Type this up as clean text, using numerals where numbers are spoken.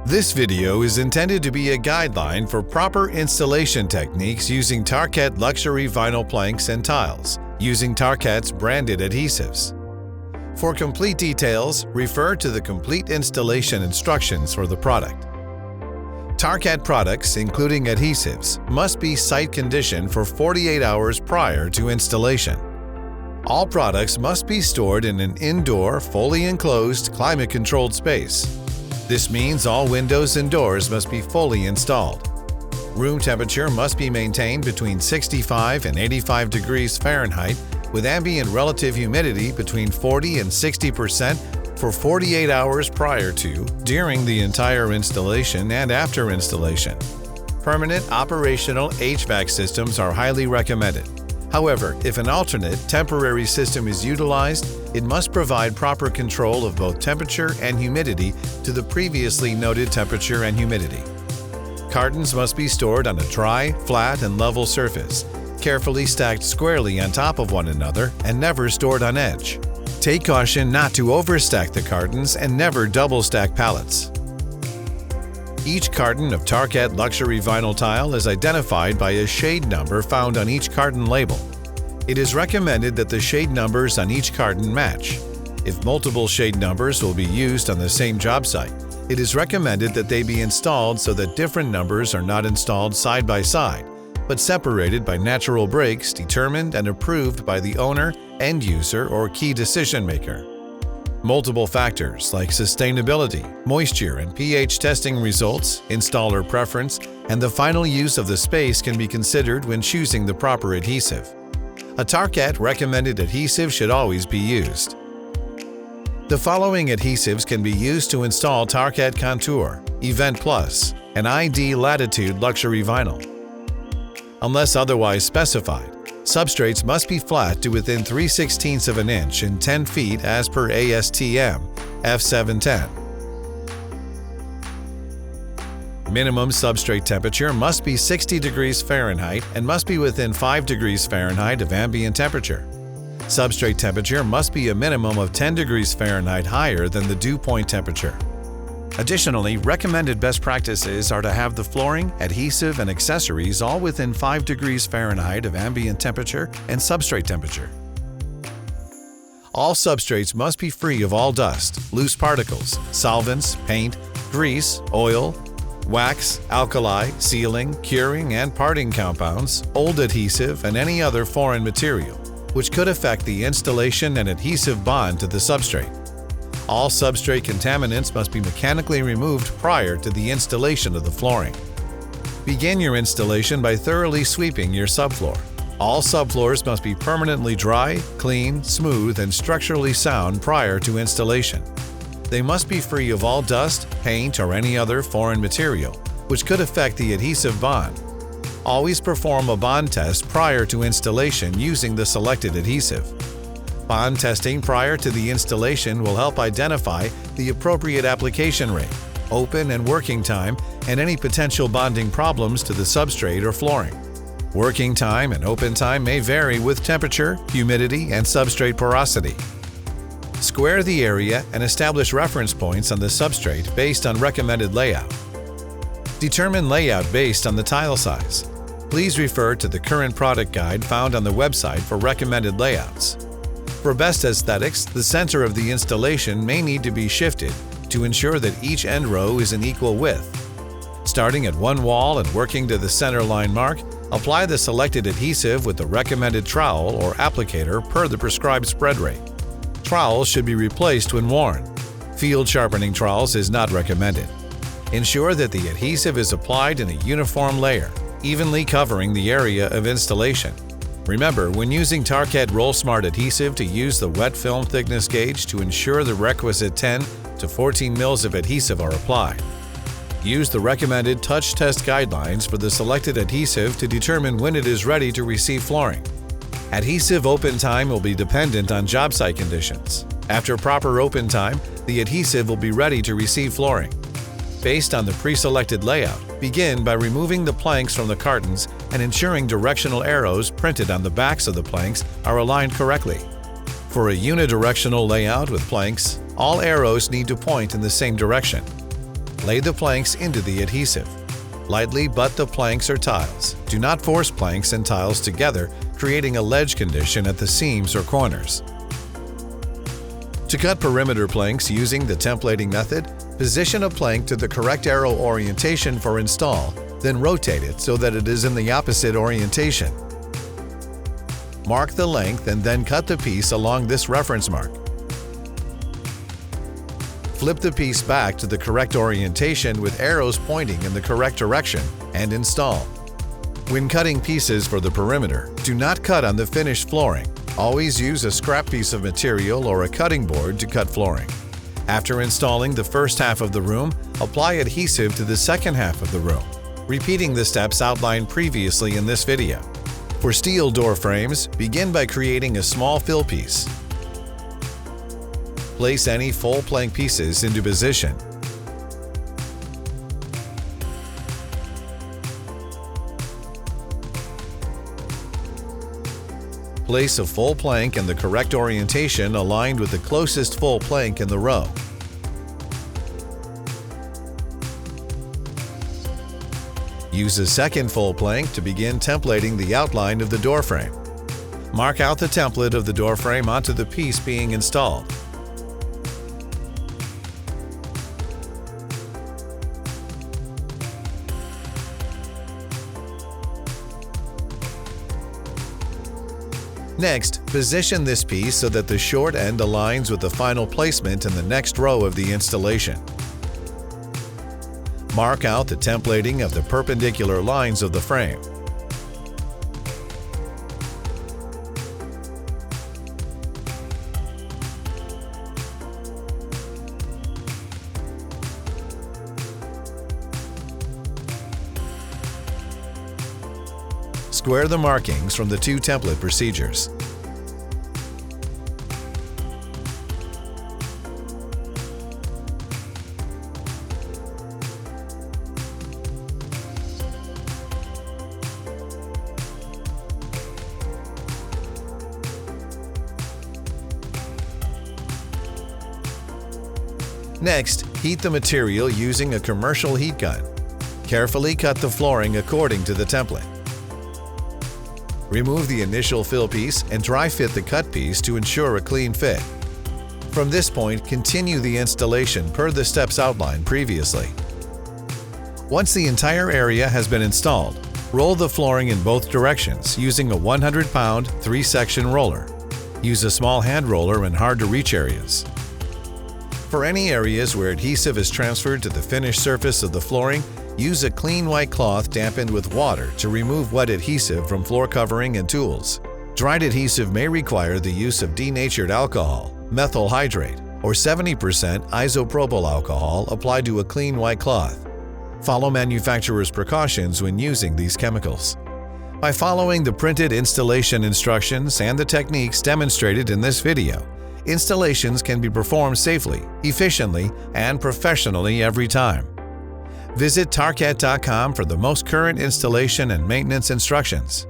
This video is intended to be a guideline for proper installation techniques using Tarkett luxury vinyl planks and tiles, using Tarkett's branded adhesives. For complete details, refer to the complete installation instructions for the product. Tarkett products, including adhesives, must be site conditioned for 48 hours prior to installation. All products must be stored in an indoor, fully enclosed, climate-controlled space. This means all windows and doors must be fully installed. Room temperature must be maintained between 65 and 85 degrees Fahrenheit with ambient relative humidity between 40 and 60% for 48 hours prior to, during the entire installation and after installation. Permanent operational HVAC systems are highly recommended. However, if an alternate, temporary system is utilized, it must provide proper control of both temperature and humidity to the previously noted temperature and humidity. Cartons must be stored on a dry, flat, and level surface, carefully stacked squarely on top of one another and never stored on edge. Take caution not to overstack the cartons and never double-stack pallets. Each carton of Tarkett luxury vinyl tile is identified by a shade number found on each carton label. It is recommended that the shade numbers on each carton match. If multiple shade numbers will be used on the same job site, it is recommended that they be installed so that different numbers are not installed side by side, but separated by natural breaks determined and approved by the owner, end user, or key decision maker. Multiple factors like sustainability, moisture, and pH testing results, installer preference, and the final use of the space can be considered when choosing the proper adhesive. A Tarkett recommended adhesive should always be used. The following adhesives can be used to install Tarkett Contour, Event Plus, and ID Latitude luxury vinyl. Unless otherwise specified, substrates must be flat to within 3/16 of an inch and 10 feet as per ASTM F710. Minimum substrate temperature must be 60 degrees Fahrenheit and must be within 5 degrees Fahrenheit of ambient temperature. Substrate temperature must be a minimum of 10 degrees Fahrenheit higher than the dew point temperature. Additionally, recommended best practices are to have the flooring, adhesive, and accessories all within 5 degrees Fahrenheit of ambient temperature and substrate temperature. All substrates must be free of all dust, loose particles, solvents, paint, grease, oil, wax, alkali, sealing, curing, and parting compounds, old adhesive, and any other foreign material, which could affect the installation and adhesive bond to the substrate. All substrate contaminants must be mechanically removed prior to the installation of the flooring. Begin your installation by thoroughly sweeping your subfloor. All subfloors must be permanently dry, clean, smooth, and structurally sound prior to installation. They must be free of all dust, paint, or any other foreign material, which could affect the adhesive bond. Always perform a bond test prior to installation using the selected adhesive. Bond testing prior to the installation will help identify the appropriate application rate, open and working time, and any potential bonding problems to the substrate or flooring. Working time and open time may vary with temperature, humidity, and substrate porosity. Square the area and establish reference points on the substrate based on recommended layout. Determine layout based on the tile size. Please refer to the current product guide found on the website for recommended layouts. For best aesthetics, the center of the installation may need to be shifted to ensure that each end row is an equal width. Starting at one wall and working to the center line mark, apply the selected adhesive with the recommended trowel or applicator per the prescribed spread rate. Trowels should be replaced when worn. Field sharpening trowels is not recommended. Ensure that the adhesive is applied in a uniform layer, evenly covering the area of installation. Remember, when using Tarkett Roll Smart adhesive, to use the wet film thickness gauge to ensure the requisite 10 to 14 mils of adhesive are applied. Use the recommended touch test guidelines for the selected adhesive to determine when it is ready to receive flooring. Adhesive open time will be dependent on job site conditions. After proper open time, the adhesive will be ready to receive flooring. Based on the pre-selected layout, begin by removing the planks from the cartons and ensuring directional arrows printed on the backs of the planks are aligned correctly. For a unidirectional layout with planks, all arrows need to point in the same direction. Lay the planks into the adhesive. Lightly butt the planks or tiles. Do not force planks and tiles together, creating a ledge condition at the seams or corners. To cut perimeter planks using the templating method, position a plank to the correct arrow orientation for install, then rotate it so that it is in the opposite orientation. Mark the length and then cut the piece along this reference mark. Flip the piece back to the correct orientation with arrows pointing in the correct direction and install. When cutting pieces for the perimeter, do not cut on the finished flooring. Always use a scrap piece of material or a cutting board to cut flooring. After installing the first half of the room, apply adhesive to the second half of the room, repeating the steps outlined previously in this video. For steel door frames, begin by creating a small fill piece. Place any full plank pieces into position. Place a full plank in the correct orientation aligned with the closest full plank in the row. Use a second full plank to begin templating the outline of the door frame. Mark out the template of the door frame onto the piece being installed. Next, position this piece so that the short end aligns with the final placement in the next row of the installation. Mark out the templating of the perpendicular lines of the frame. Square the markings from the two template procedures. Next, heat the material using a commercial heat gun. Carefully cut the flooring according to the template. Remove the initial fill piece and dry fit the cut piece to ensure a clean fit. From this point, continue the installation per the steps outlined previously. Once the entire area has been installed, roll the flooring in both directions using a 100-pound 3-section roller. Use a small hand roller in hard-to-reach areas. For any areas where adhesive is transferred to the finished surface of the flooring, use a clean white cloth dampened with water to remove wet adhesive from floor covering and tools. Dried adhesive may require the use of denatured alcohol, methyl hydrate, or 70% isopropyl alcohol applied to a clean white cloth. Follow manufacturer's precautions when using these chemicals. By following the printed installation instructions and the techniques demonstrated in this video, installations can be performed safely, efficiently, and professionally every time. Visit Tarkett.com for the most current installation and maintenance instructions.